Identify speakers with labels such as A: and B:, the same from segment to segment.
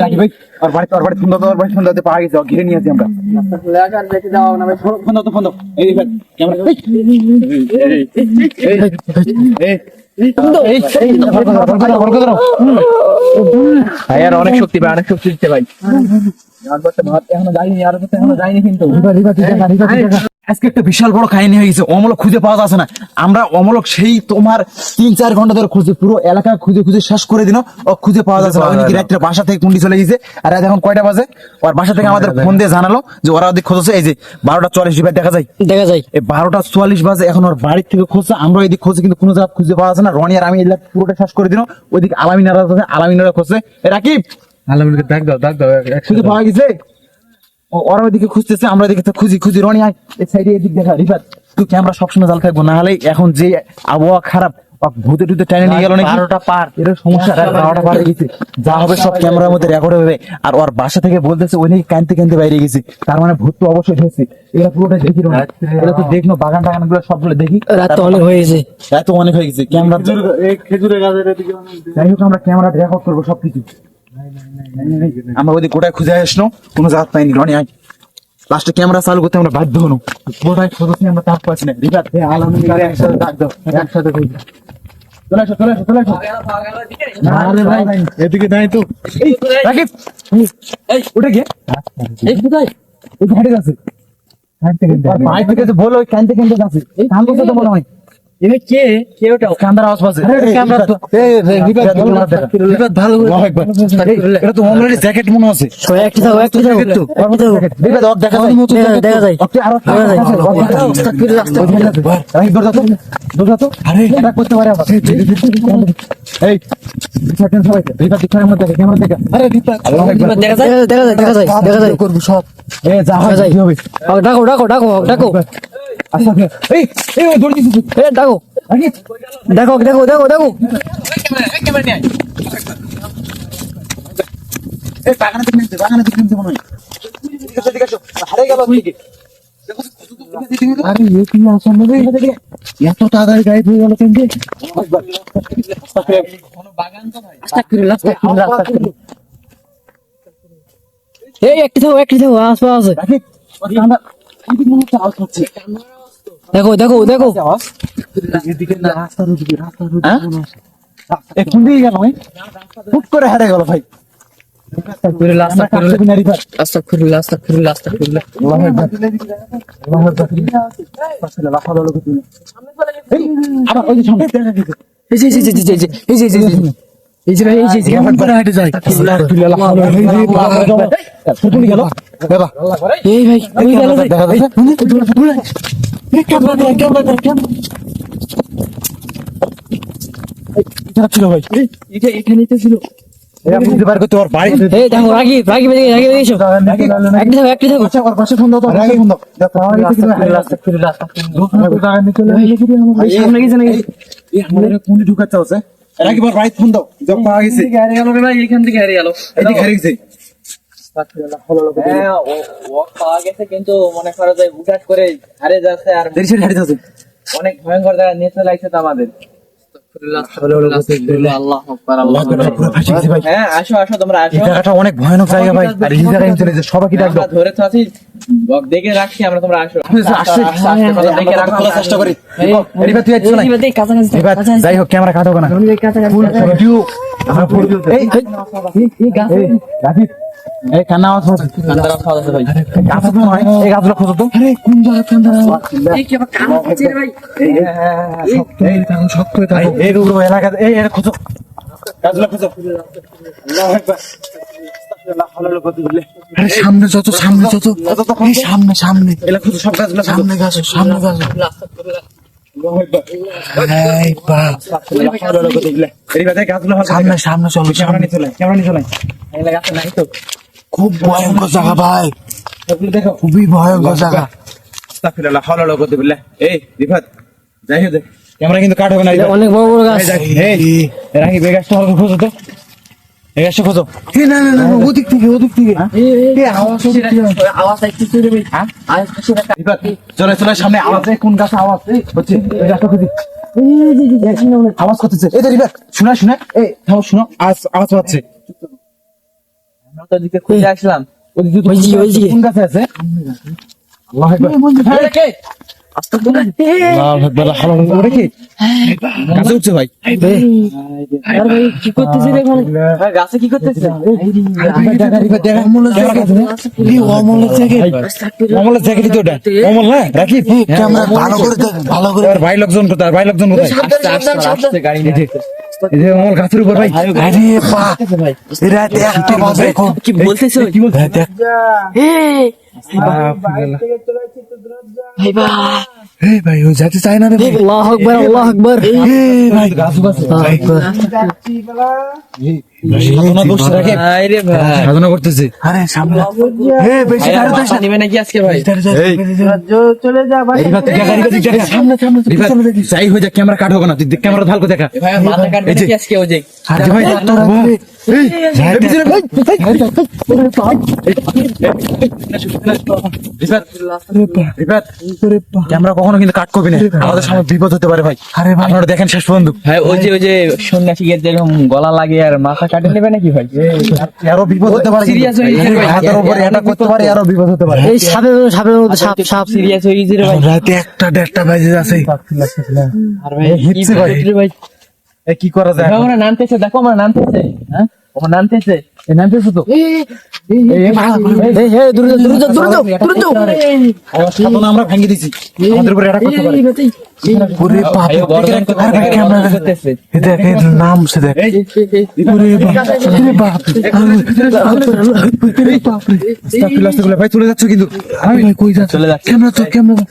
A: রাখি ভাই আর বাড়ি সুন্দর পাওয়া গেছে ঘিরে নিয়েছি আমরা ফোন দাও এই ক্যামেরা ভাই আর অনেক শক্তি দিচ্ছে ভাই এখনো যায়নি কিন্তু আজকে একটা বিশাল বড় কাহিনী হয়ে গেছে। অমলক খুঁজে পাওয়া যাচ্ছে না। আমরা অমলক সেই তোমার 3-4 ঘন্টা ধরে খুঁজে পুরো এলাকা খুঁজে শেষ করে দিল। ও খুঁজে পাওয়া যাচ্ছে না। রাত্রে বাসা থেকে কুন্ডি চলে গেছে। আর এখন কয়টা বাজে? ওর বাসা থেকে আমাদের ফোন দিয়ে জানালো যে ওরা ওদিক খুঁজছে। এই যে 12:44 দেখা যায় এই 12:44 বাজে। এখন ওর বাড়ির থেকে খুঁজছে, আমরা এদিক খুঁজছি কিন্তু কোনো জায়গা খুঁজে পাওয়া যাচ্ছে না। রনি আর আমি পুরোটা শেষ করে দিল। ওইদিকে আলামিনারা খুঁজছে। রাকিব আলামিনকে ডাক দাও খুঁজে পাওয়া গেছে। ওরা ওইদিকে খুঁজতেছে, আমরা এদিকে খুঁজি। রনি আয় এই সাইডে এদিক দেখা। রিফাত তুই ক্যামেরা সবসময় জাল থাকবো, না হলে এখন যে আবহাওয়া খারাপ ভূতে টুতে টেনে নিয়ে গেল নাকি 12টা পার এর সমস্যা। 12টা পার হয়ে গেছে, যা হবে সব ক্যামেরার মধ্যে রেকর্ড হবে। আর ওর বাসা থেকে বলতেছে ওই নাকি কানতে বাইরে গেছে। তার মানে ভূত তো অবশ্যই হয়েছে। এরা পুরোটা দেখি এটা তো দেখলো, বাগান গুলো সবগুলো দেখি। রাত তো অনেক হয়ে গেছে ক্যামেরা খেজুরের গাছের দিকে। যাই হোক আমরা ক্যামেরা রেকর্ড করবো সবকিছু। আমরা ওই কোটায় খুঁজে আসলো, কোনো জাত পাইনি। রনি আয় লাস্টে ক্যামেরা চালু করতে আমরা বাধ্য হলো। কোটায় খুঁজছি আমরা, তার পাচ্ছি না। রিফাত আলামিনকে একসাথে ডাক দাও, একসাথে খুঁজি। চলে আসো। আরে ভাই এদিকে নাই তো। রাকিব ওটা কে? এই কোথায়? ওই ঘাটে আছে। ভাই থেকে বলো ওই কানতে যাচ্ছে। এই কান বলতে তো মনে হয় এটা কে ওটা কান্দার আওয়াজ পাচ্ছে। ক্যামেরা তো রিফাত ভালো এটা তো অলরেডি জ্যাকেট মনে আছে। একটা দাও একটু রিফাত ওকে দেখা যায় আরো রাকিব দৌড়া তো আরে এটা করতে পারে আবার। এই সেকেন্ড সবাই রিফাত ক্যামেরা দেখে আরে রিফাত দেখা যায় করব সব। যা হয় কি হবে? ডাকো আচ্ছা এই দৌড় দিছিস ডাকো দেখো ক্যামেরা নিয়ে এই বাগানে দেখতে মনে হয়। হারে গেল ওইদিকে। আরে এ কি আসলে রে এত তাড়াতাড়ি গায়েব হয়ে গেল কেন? কোন বাগান তো ভাই। আস্তাগফিরুল্লাহ এই একটু থাও আস্তে রাখি আমরা এদিকে মনে হচ্ছে আওয়াজ হচ্ছে। দেখো এদিকে রাস্তার ওদিকে এখন দিয়ে গেল ফুট করে হারে গেল ভাই। এখানেই তো ছিল। কিন্তু মনে করা যায় হুটাট করে হারে যাচ্ছে আর অনেক ভয়ঙ্কর জায়গা নিয়ে চলে আসছে তো আমাদের। অনেক ভয়ানক জায়গা ভাই। সবাইকে ধরে আছি দেখে রাখছি আমরা। তোমরা আসো চেষ্টা করি। যাই হোক ক্যামেরা কাটো না। এই কান্না আওয়াজ হচ্ছে। গাছ মনে হয় এই গাছগুলো খোঁজো তো। আরে কোন জায়গা খোঁজো গাছগুলো খোঁজো। সামনে যত সামনে এলা খোঁজো সব গাছগুলো সামনে খুব ভয়ঙ্কর জায়গা ভাই। দেখো খুবই ভয়ঙ্কর জায়গা। এই রিফাত যাই হোক ক্যামেরা কিন্তু কাট হবে না। অনেক বড় গাছ। রাখি গাছটা খোঁজো তো। এই আসো খোঁজো।
B: না না না ওদিক থেকে আওয়াজ
C: আওয়াজ আসতেছে রে ভাই। আওয়াজ আসতেছে না।
A: রিফাত, চলে চলে সামনে আওয়াজ, কোন গাছে আওয়াজ হচ্ছে? এই আসো খুঁজি। আওয়াজ করতেছে। এই তো রিফাত, শোনা শোনা, এই থামো, শোনো, আওয়াজ পাচ্ছে।
C: আমরা তো দিকে খুঁজে আসলাম।
A: ওদিকে তো কোন গাছে আছে? আল্লাহু আকবার। এই কে? আল্লাহু আকবার, হালাল করে কি? গাছে উঠছে ভাই।
C: আরে ভাই কি করতেছিস রে এখানে? ভাই গাছে কি করতেছিস?
A: অমলের জ্যাকেট তো ওটা। অমল না রাকিব,
B: ক্যামেরা ভালো করে দেখ, ভালো করে।
A: আর ভাই লোকজন কোথায়? ভাই লোকজন কোথায়?
C: আসছে গাড়ি নিয়ে আসছে।
A: এই যে অমল গাছের উপর ভাই।
B: আরে বাহ, রাত একটা বাজে এখন।
C: কি বলতেছো?
A: কি বলছিস?
B: দেখ,
C: ভাই ভাই
B: এই ভাই ও যেতে চায় না রে ভাই।
C: আল্লাহু আকবার আল্লাহু আকবার।
B: এই ভাই
A: গাছ গাছে
B: সাধনা
A: বসে রাখে,
C: আরে ভাই
A: সাধনা করতেছে।
B: আরে সামনে এই বেশি
C: ভাই,
B: দাঁড়াতে
C: মাথা
B: না।
C: নিবে নাকি আজকে ভাই?
A: এই রিফাত, দেখা। রিফাত, যাই হয়ে যাক, ক্যামেরা কাট হবে না, তুই ক্যামেরা ভালো করে দেখা।
C: ভাই মাথা কাটবে নাকি আজকে ও যে?
B: আরে
A: ভাই,
B: ভাই তোরা এই
A: পিছনে ভাই, রিফাত, ক্যামেরা কখনো কিন্তু কাট করবি না, আমাদের সামনে বিপদ হতে পারে ভাই।
B: আরে ভাই
A: আপনারা দেখেন শেষ পর্যন্ত।
C: ভাই ওই যে সন্ন্যাসীদের যেরকম গলা লাগে আর মাথা কাটে নেবে নাকি ভাই?
A: আরো বিপদ হতে পারে,
C: Serious হয়ে গেছে ভাই।
A: হাতের উপরে অ্যাটাক করতে পারে, আরো বিপদ হতে পারে।
C: এই সাপের মধ্যে সাপ সিরিয়াস হয়ে গেছে রে ভাই।
B: রাতে একটা দেড়টা বাজে আছে।
C: আর ভাই
A: এই হিপসে ভাই।
C: কি ভাই?
A: এ কি করা যায়?
C: দেখো আমরা নামতেছে, দেখো আমরা নামতেছে। হ্যাঁ আমরা নামতেছে।
A: এই নামতেছে তো। সাধনা আমরা ভেঙে দিছি, আমাদের উপরে অ্যাটাক করতে পারে।
B: ওরে বাপ রে, আরে ভাই ক্যামেরা
C: করতেছে।
B: এই দেখ এই নাম সে দেখ। ওরে বাপ রে বাপ রে বাপ রে।
A: আস্তাগফিরুল্লাহ, আস্তাগফিরুল্লাহ। ভাই চলে যাচ্ছ কিন্তু।
B: আরে ভাই কই যাচ্ছে?
C: চলে যাচ্ছে।
B: ক্যামেরা তো ক্যামেরা।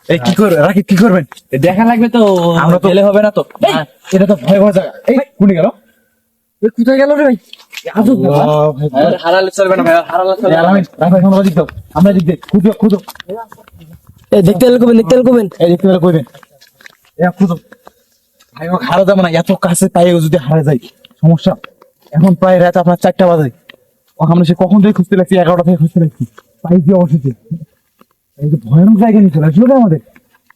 A: এই কি করবে রাকিব, কি করবেন?
C: দেখা লাগবে তো,
A: আমরা
C: আমরা
A: তো-
C: পেলে হবে না তো।
A: এটা তো ভয়াবহ জায়গা। এই কোনে গেল?
C: কোথায় গেল রে ভাই? হারালে চলবে না ভাই, হারালে চলবে না।
A: আমরা দিক দাও, আমরা দিক দে, খুঁজো খুঁজো।
C: দেখতে লাগবেন
A: এই দেখতে পেলে কইবেন, খুঁজো ভাই। ও হারা যাবে না, এত কাছে পাইও যদি হারা যায় সমস্যা। এখন প্রায় রাত আপনার 4টা বাজে, ও আমরা সে কখন থেকে খুঁজতে লাগছি, 11টা থেকে খুঁজতে লাগছি, পাই দিয়ে অবশেষে এই যে ভয়ানক জায়গা নিয়ে চলে আসলো রে আমাদের।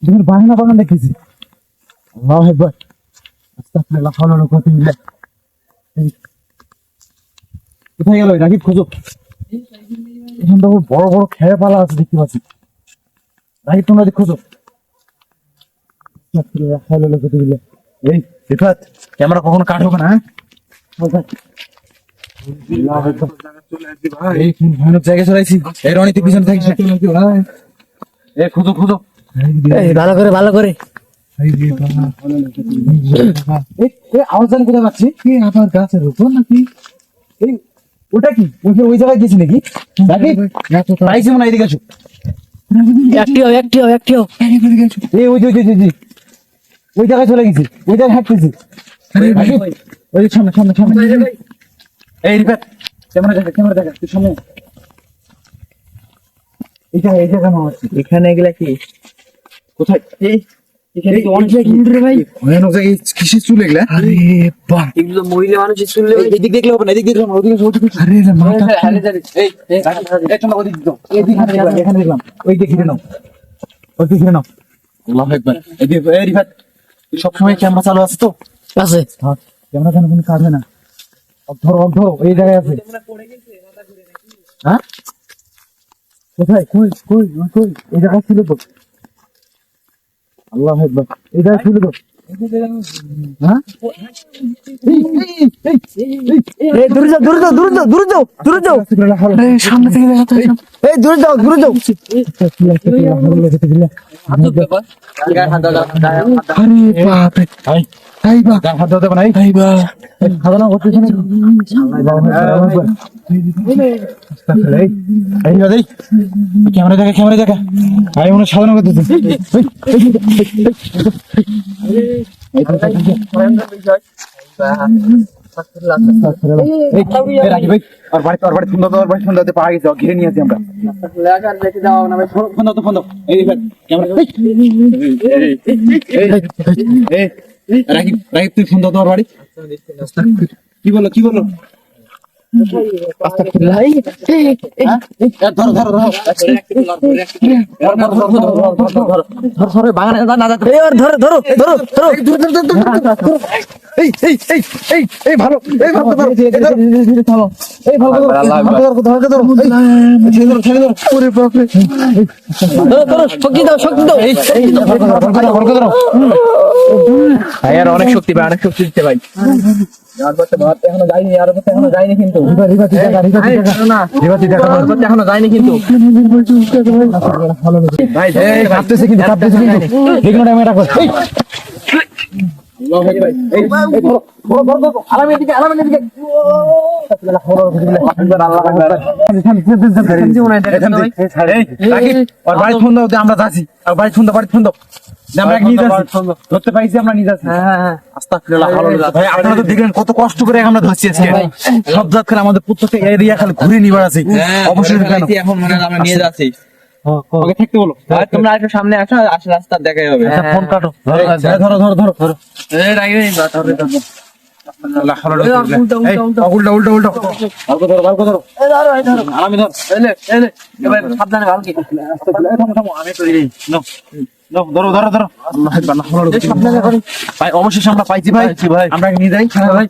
A: যখন বাগানা বাগান দেখেছি, আল্লাহু আকবার, আস্তাগফিরুল্লাহ, হাওলা ওয়ালা কুওয়াতা ইল্লা বিল্লাহ। কোথায় গেল রাকিব? খোঁজো। এখন তো বড় বড় খেয়ে পালা আছে দেখতে পাচ্ছি। রাকিব তোমরা খোঁজো। আস্তাগফিরুল্লাহ, হাওলা ওয়ালা কুওয়াতা ইল্লা বিল্লাহ। এই রিফাত, ক্যামেরা কখনো কাট হবে না, হ্যাঁ? এই কোন ভয়ানক জায়গায় চলাইছি। এই রনি, তুই পিছনে থাকিস না। এই খুঁজো খুঁজো।
C: ভালো করে
A: এই আওয়াজ জানি কোথায় পাচ্ছি? আবার গাছের উপর নাকি? এই ওটা কি? ওই জায়গায় গেছি নাকি? পাইছি মনে হয়, এদিকে আসো। এই ওই যে ওই জায়গায় চলে গেছি, ওই জায়গায় হাঁটতেছি। ওই যে সামনে সামনে সামনে। এই রিফাত, ক্যামেরা দেখা, তুই সামনে। এই জায়গা আমার
C: এখানে এগুলা কি?
A: কোথায়?
C: এখানে কি অনেক রে ভাই?
A: ভয়ানক জায়গায় কিসের চুল এগুলা?
B: আরে বাপ,
C: এগুলো মহিলা মানুষের শুনলে ভাই।
A: এদিক দেখলে হবে না, এদিক দেখলে হবে না, ওদিকে
B: আরে রে মাথা।
A: এই তোমরা ওদিক দাও, এদিক এখানে দেখলাম, ওই দিকে ঘিরে নাও, ওই দিকে ঘিরে নাও। আল্লাহু আকবার। এই রিফাত, তুই সবসময় ক্যামেরা চালু আছে তো?
C: আছে।
A: ক্যামেরা যেন কোনো কাজ হয় না। ধরো এই জায়গায় আছে। হ্যাঁ কোথায়? কই কই কই? এই জায়গায় ছিল তো। আল্লাহু আকবার, এই জায়গায় ছিল তো। হ্যাঁ
C: দূরে যাও।
B: এই সামনে থেকে দেখা তো।
C: এই দূরে যাও।
B: আরে বাপ রে, এই বাপ,
A: হাত দাও দেবে না,
B: এই বাপ।
A: সাধনা করতেছে না। ক্যামেরা দেখা, আমি মনে হয় সাধনা করতেছি। এই রাখি ভাই আর বাড়ি ফোন দাও ফোন দাও পাওয়া গেছে ঘিরে নিয়ে আসি আমরা ফোন দাও এই দেখ ক্যামেরা এই রাখি তুই ফোন দাও তোর বাড়ি কি বলো ভাই আর অনেক শক্তি দিচ্ছে ভাই এখনো যায়নি কিন্তু এখনো যায়নি কিন্তু ভাই কাঁপতেছে কিন্তু দেখুন আমি এটা করছি বাড়ি ফোন দাও আমরা যাচ্ছি বাড়ি ফোন দাও আমরা নিয়ে যাচ্ছি ধরতে পাইছি আমরা নিয়ে যাচ্ছি ভাই আপনারা তো দেখলেন কত কষ্ট করে আমরা ধরছি আজকে সব জাত করে আমাদের প্রত্যেকটা এরিয়া খালি ঘুরে নিবার আছে অবশ্যই
C: এখন মনে হয় আমরা নিয়ে যাচ্ছি
A: ওকে থাকতে বলো
C: আর তোমরা একটু সামনে আসো রাস্তা দেখাই হবে
A: ফোন কাটো ধরো এই রাখি উল্টো ভালকে ধরো আরামে ধর
C: সাবধানে ভালো কি
A: আমি তো এই ধরো ভাই অবশেষে আমরা পাইছি ভাই আমরা নিয়ে যাই ভাই